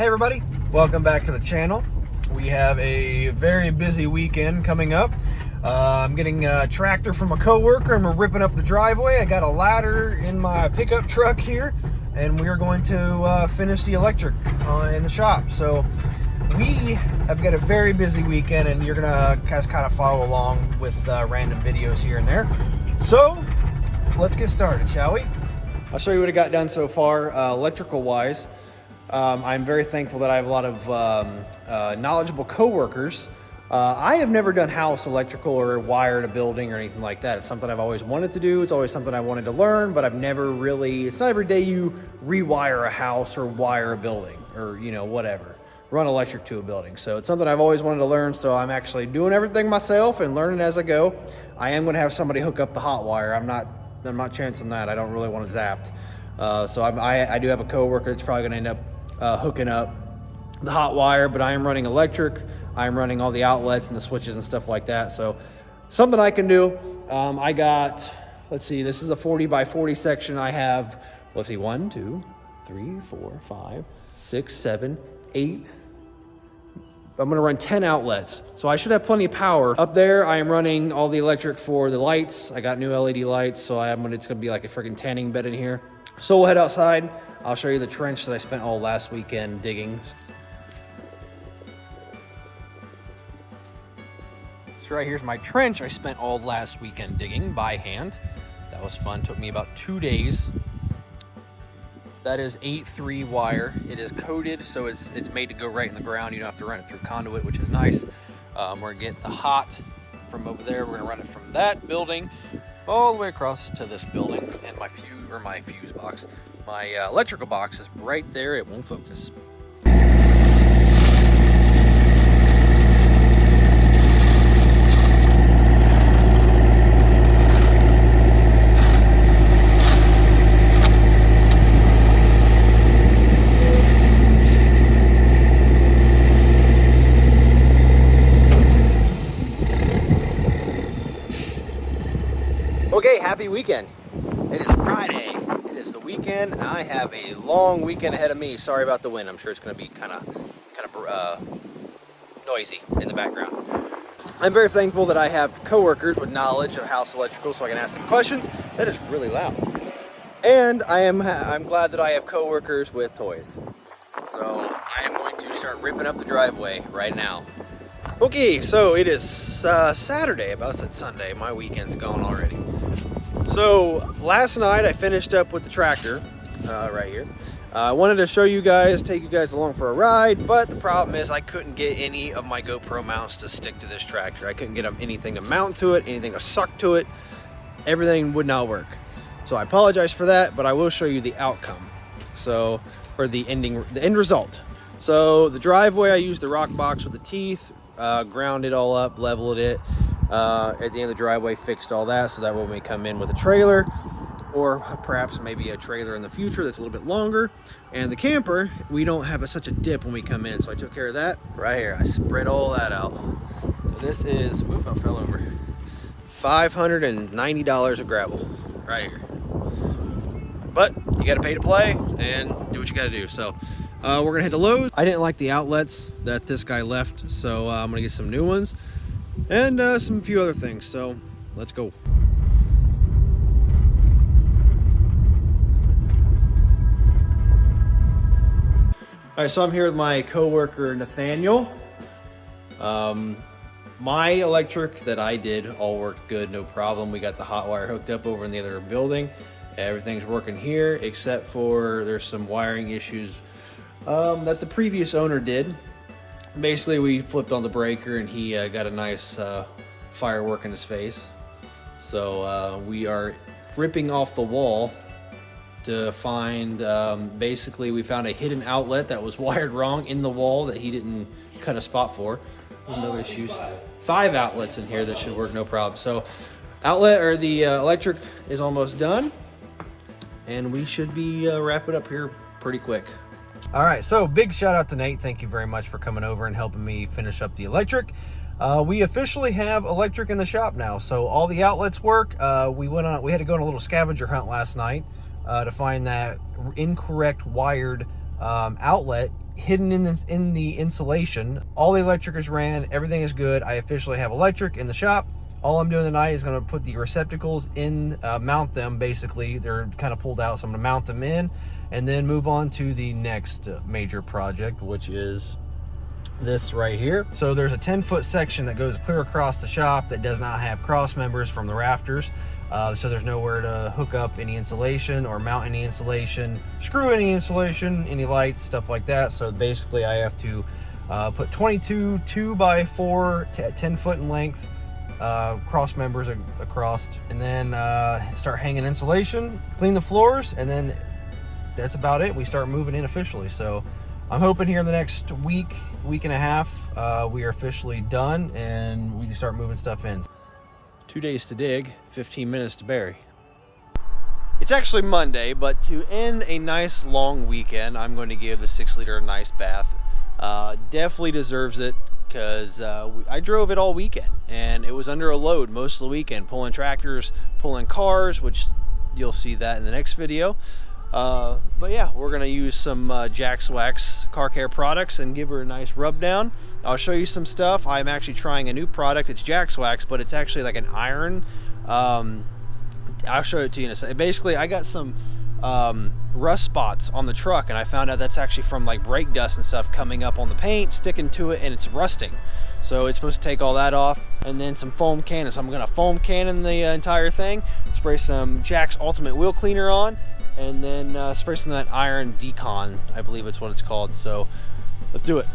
Hey everybody, welcome back to the channel. We have a very busy weekend coming up. I'm getting a tractor from a coworker and we're ripping up the driveway. I got a ladder in my pickup truck here and we are going to finish the electric in the shop. So we have got a very busy weekend and you're gonna kind of follow along with random videos here and there. So let's get started, shall we? I'll show you what I got done so far electrical wise. I'm very thankful that I have a lot of knowledgeable coworkers. I have never done house electrical or wired a building or anything like that. It's something I've always wanted to do. It's always something I wanted to learn, but I've never really, it's not every day you rewire a house or wire a building or, you know, whatever, run electric to a building. So it's something I've always wanted to learn. So I'm actually doing everything myself and learning as I go. I am going to have somebody hook up the hot wire. I'm not chancing that. I don't really want it zapped. So I do have a coworker that's probably going to end up hooking up the hot wire, but I am running electric. I'm running all the outlets and the switches and stuff like that. So something I can do. I got, let's see, this is a 40 by 40 section. I have, let's see, 1, 2, 3, 4, 5, 6, 7, 8. I'm going to run 10 outlets. So I should have plenty of power. Up there, I am running all the electric for the lights. I got new LED lights, so it's going to be like a freaking tanning bed in here. So we'll head outside. I'll show you the trench that I spent all last weekend digging. So right here's my trench I spent all last weekend digging by hand. That was fun. Took me about 2 days. That is 8-3 wire. It is coated, so it's made to go right in the ground. You don't have to run it through conduit, which is nice. We're gonna get the hot from over there. We're gonna run it from that building all the way across to this building. And my fuse box, my electrical box is right there. It won't focus. Okay, happy weekend. It is Friday. It is the weekend, and I have a long weekend ahead of me. Sorry about the wind. I'm sure it's going to be kind of noisy in the background. I'm very thankful that I have coworkers with knowledge of house electrical, so I can ask them questions. That is really loud. And I'm glad that I have coworkers with toys. So I am going to start ripping up the driveway right now. Okay, so it is Saturday. About said Sunday. My weekend's gone already. So last night I finished up with the tractor right here. I wanted to show you guys, take you guys along for a ride, but the problem is I couldn't get any of my GoPro mounts to stick to this tractor. I couldn't get anything to mount to it, anything to suck to it. Everything would not work. So I apologize for that, but I will show you the outcome. So, or the end result. So the driveway, I used the rock box with the teeth, ground it all up, leveled it. At the end of the driveway, fixed all that, so that when we come in with a trailer, or perhaps maybe a trailer in the future that's a little bit longer, and the camper, we don't have such a dip when we come in, so I took care of that right here. I spread all that out. So this is, oof, I fell over, $590 of gravel right here. But you got to pay to play and do what you got to do. So we're gonna head to Lowe's. I didn't like the outlets that this guy left, so I'm gonna get some new ones and some few other things. So let's go. All right, so I'm here with my coworker Nathaniel. My electric that I did all worked good, no problem. We got the hot wire hooked up over in the other building. Everything's working here except for there's some wiring issues that the previous owner did. Basically, we flipped on the breaker and he got a nice firework in his face. So we are ripping off the wall to find, basically we found a hidden outlet that was wired wrong in the wall that he didn't cut a spot for. No issues. 5 outlets in here that should work no problem. So outlet, or the electric is almost done. And we should be wrapping up here pretty quick. All right, so big shout out to Nate. Thank you very much for coming over and helping me finish up the electric. We officially have electric in the shop now, so all the outlets work. We had to go on a little scavenger hunt last night to find that incorrect wired outlet hidden in the insulation. All the electric is ran, everything is good. I officially have electric in the shop. All I'm doing tonight is going to put the receptacles in, mount them basically. They're kind of pulled out, so I'm going to mount them in and then move on to the next major project, which is this right here. So there's a 10-foot section that goes clear across the shop that does not have cross members from the rafters. So there's nowhere to hook up any insulation or mount any insulation, screw any insulation, any lights, stuff like that. So basically I have to put 22 2x4 10 foot in length cross members across, and then start hanging insulation, clean the floors, and then that's about it. We start moving in officially. So I'm hoping here in the next week and a half, we are officially done and we can start moving stuff in. 2 days to dig, 15 minutes to bury. It's actually Monday, but to end a nice long weekend, I'm going to give the 6-liter a nice bath. Definitely deserves it, because I drove it all weekend and it was under a load most of the weekend, pulling tractors, pulling cars, which you'll see that in the next video. But yeah, we're gonna use some Jack's Wax car care products and give her a nice rub down. I'll show you some stuff. I'm actually trying a new product. It's Jack's Wax, but it's actually like an iron. I'll show it to you in a second. Basically, I got some rust spots on the truck, and I found out that's actually from like brake dust and stuff coming up on the paint, sticking to it, and it's rusting. So it's supposed to take all that off, and then some foam cannon. So I'm gonna foam cannon the entire thing, spray some Jack's Ultimate Wheel Cleaner on, and then spray some of that iron decon, I believe it's what it's called. So let's do it.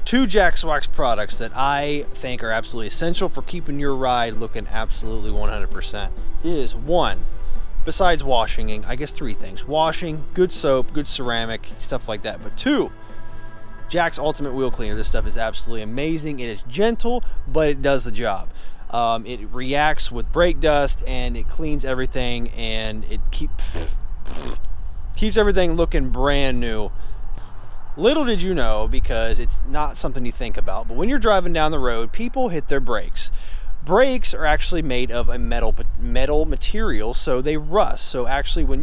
Two Jack's Wax products that I think are absolutely essential for keeping your ride looking absolutely 100% is, one, besides washing, I guess 3 things: washing, good soap, good ceramic, stuff like that. But 2, Jack's Ultimate Wheel Cleaner. This stuff is absolutely amazing. It is gentle, but it does the job. It reacts with brake dust and it cleans everything, and it keeps everything looking brand new. Little did you know, because it's not something you think about, but when you're driving down the road, people hit their brakes. Brakes are actually made of a metal material, so they rust. So actually when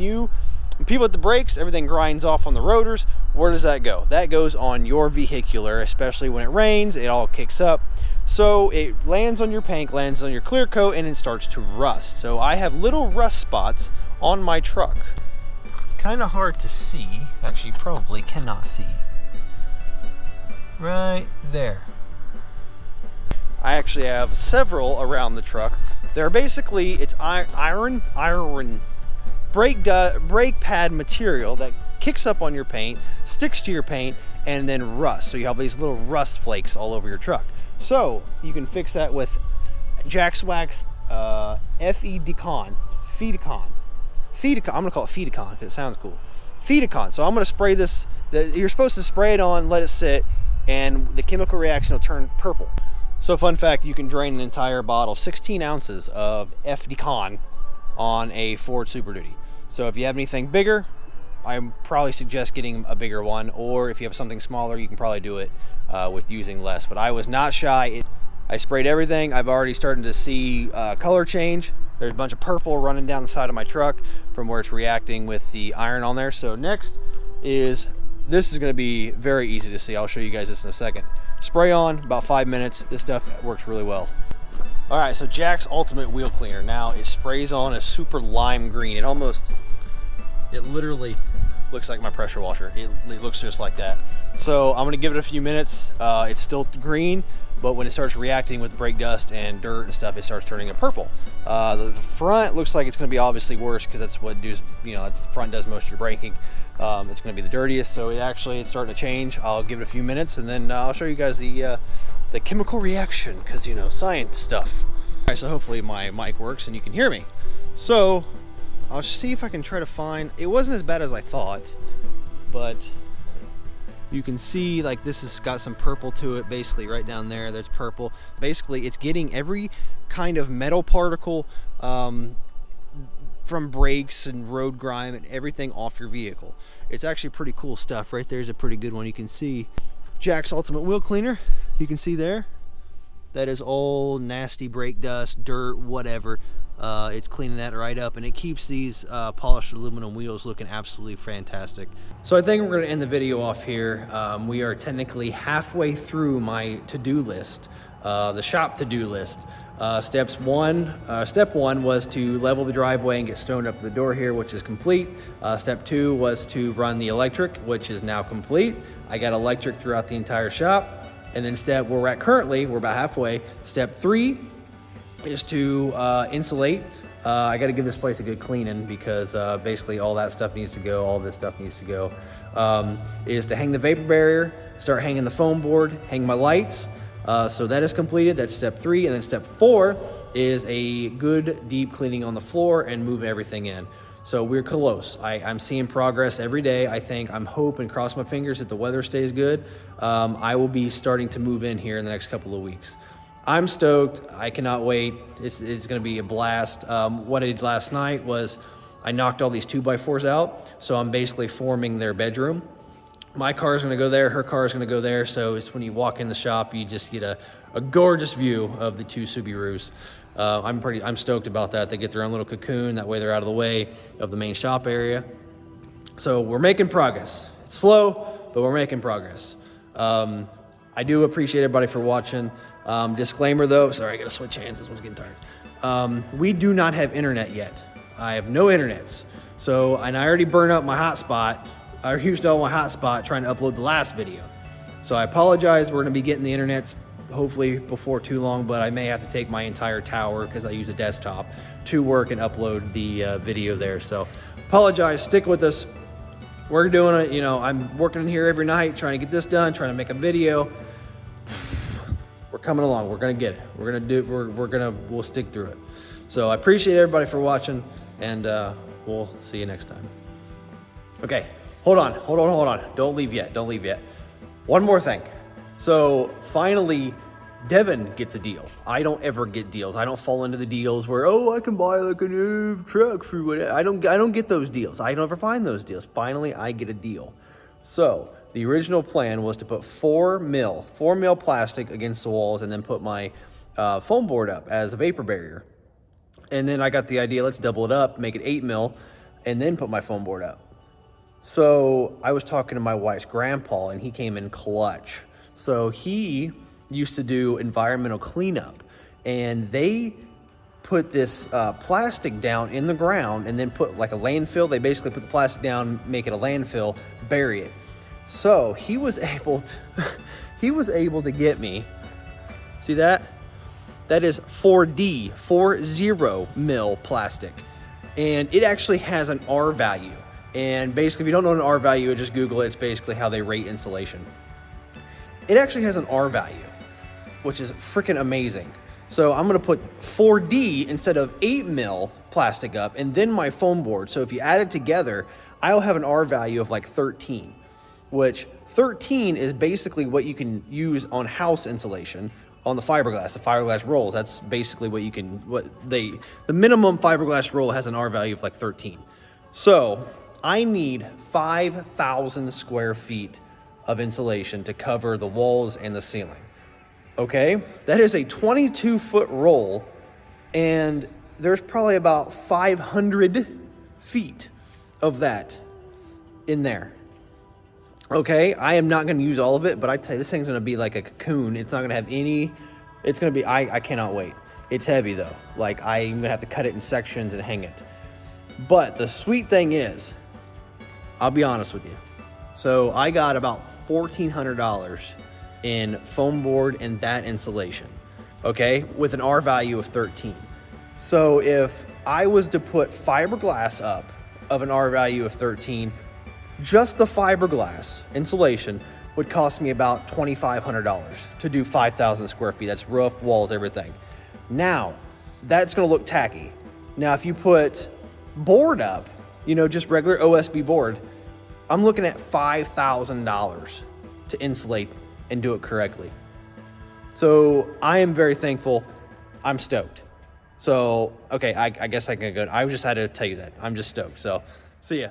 people hit the brakes, everything grinds off on the rotors. Where does that go? That goes on your vehicular, especially when it rains, it all kicks up. So it lands on your paint, lands on your clear coat, and it starts to rust. So I have little rust spots on my truck. Kind of hard to see. Actually, you probably cannot see. Right there. I actually have several around the truck. They're basically, it's iron brake pad material that kicks up on your paint, sticks to your paint, and then rusts. So you have these little rust flakes all over your truck. So you can fix that with Jack's Wax Fe-Decon. I'm gonna call it Fe-Decon because it sounds cool. Fe-Decon. So I'm gonna spray this. You're supposed to spray it on, let it sit, and the chemical reaction will turn purple. So fun fact, you can drain an entire bottle, 16 ounces of Fe-Decon on a Ford Super Duty. So if you have anything bigger, I probably suggest getting a bigger one, or if you have something smaller, you can probably do it with using less. But I was not shy. I sprayed everything. I've already started to see color change. There's a bunch of purple running down the side of my truck from where it's reacting with the iron on there. So next is, this is going to be very easy to see. I'll show you guys this in a second. Spray on, about 5 minutes. This stuff works really well. All right, so Jack's Ultimate Wheel Cleaner. Now it sprays on a super lime green. It literally looks like my pressure washer. It looks just like that. So I'm gonna give it a few minutes. It's still green, but when it starts reacting with brake dust and dirt and stuff, it starts turning it purple. The front looks like it's going to be obviously worse, because that's what does, that's the front does most of your braking. It's going to be the dirtiest, so it's starting to change. I'll give it a few minutes, and then I'll show you guys the chemical reaction, because science stuff. All right, so hopefully my mic works and you can hear me. So I'll see if I can try to find. It wasn't as bad as I thought, but you can see like this has got some purple to it. Basically right down there, there's purple. Basically it's getting every kind of metal particle from brakes and road grime and everything off your vehicle. It's actually pretty cool stuff. Right there's a pretty good one. You can see Jack's Ultimate Wheel Cleaner. You can see there, that is old nasty brake dust, dirt, whatever. It's cleaning that right up, and it keeps these polished aluminum wheels looking absolutely fantastic. So I think we're going to end the video off here. We are technically halfway through my to-do list, the shop to-do list. Step one was to level the driveway and get stone up to the door here, which is complete. Step 2 was to run the electric, which is now complete. I got electric throughout the entire shop. And then where we're at currently, we're about halfway. Step 3 is to insulate. I got to give this place a good cleaning because basically all that stuff needs to go. All this stuff needs to go. Is to hang the vapor barrier, start hanging the foam board, hang my lights. So that is completed. That's step 3. And then step 4 is a good deep cleaning on the floor and move everything in. So we're close. I'm seeing progress every day. I'm hoping, cross my fingers, that the weather stays good. I will be starting to move in here in the next couple of weeks. I'm stoked. I cannot wait. It's going to be a blast. What I did last night was I knocked all these 2x4s out. So I'm basically forming their bedroom. My car is going to go there. Her car is going to go there. So it's when you walk in the shop, you just get a gorgeous view of the two Subarus. I'm stoked about that. They get their own little cocoon. That way they're out of the way of the main shop area. So we're making progress. It's slow, but we're making progress. I do appreciate everybody for watching. Disclaimer though, sorry, I gotta switch hands. This one's getting tired. We do not have internet yet. I have no internets. And I already burned up my hotspot. I used all my hotspot trying to upload the last video. So I apologize. We're gonna be getting the internets hopefully before too long, but I may have to take my entire tower, because I use a desktop, to work and upload the video there. So apologize, stick with us. We're doing it, I'm working in here every night trying to get this done, trying to make a video. We're coming along. We're gonna get it. We'll stick through it. So I appreciate everybody for watching, and we'll see you next time. Okay, hold on. Don't leave yet. One more thing. So finally, Devin gets a deal. I don't ever get deals. I don't fall into the deals where, I can buy like a new truck for whatever. I don't get those deals. I don't ever find those deals. Finally, I get a deal. So the original plan was to put 4 mil plastic against the walls, and then put my foam board up as a vapor barrier. And then I got the idea, let's double it up, make it 8 mil, and then put my foam board up. So I was talking to my wife's grandpa, and he came in clutch. So he used to do environmental cleanup, and they put this plastic down in the ground and then put like a landfill. They basically put the plastic down, make it a landfill, bury it. So he was able to get me, see that? That is 4D, 40 mil plastic. And it actually has an R value. And basically, if you don't know an R value, just Google it. It's basically how they rate insulation. It actually has an R value, which is freaking amazing. So I'm gonna put 4D instead of 8 mil plastic up, and then my foam board. So if you add it together, I'll have an R value of like 13, which 13 is basically what you can use on house insulation on the fiberglass rolls. That's basically what you can, the minimum fiberglass roll has an R value of like 13. So I need 5,000 square feet of insulation to cover the walls and the ceiling. Okay, that is a 22-foot roll, and there's probably about 500 feet of that in there. Okay, I am not gonna use all of it, but I tell you, this thing's gonna be like a cocoon. It's not gonna have any, it's gonna be, I cannot wait. It's heavy though. Like, I'm gonna have to cut it in sections and hang it. But the sweet thing is, I'll be honest with you. So I got about $1,400 in foam board and that insulation, okay, with an R value of 13. So if I was to put fiberglass up of an R value of 13, just the fiberglass insulation would cost me about $2,500 to do 5,000 square feet. That's roof, walls, everything. Now, that's gonna look tacky. Now, if you put board up, just regular OSB board, I'm looking at $5,000 to insulate and do it correctly. So I am very thankful. I'm stoked. So, okay, I guess I can go. I just had to tell you that. I'm just stoked. So, see ya.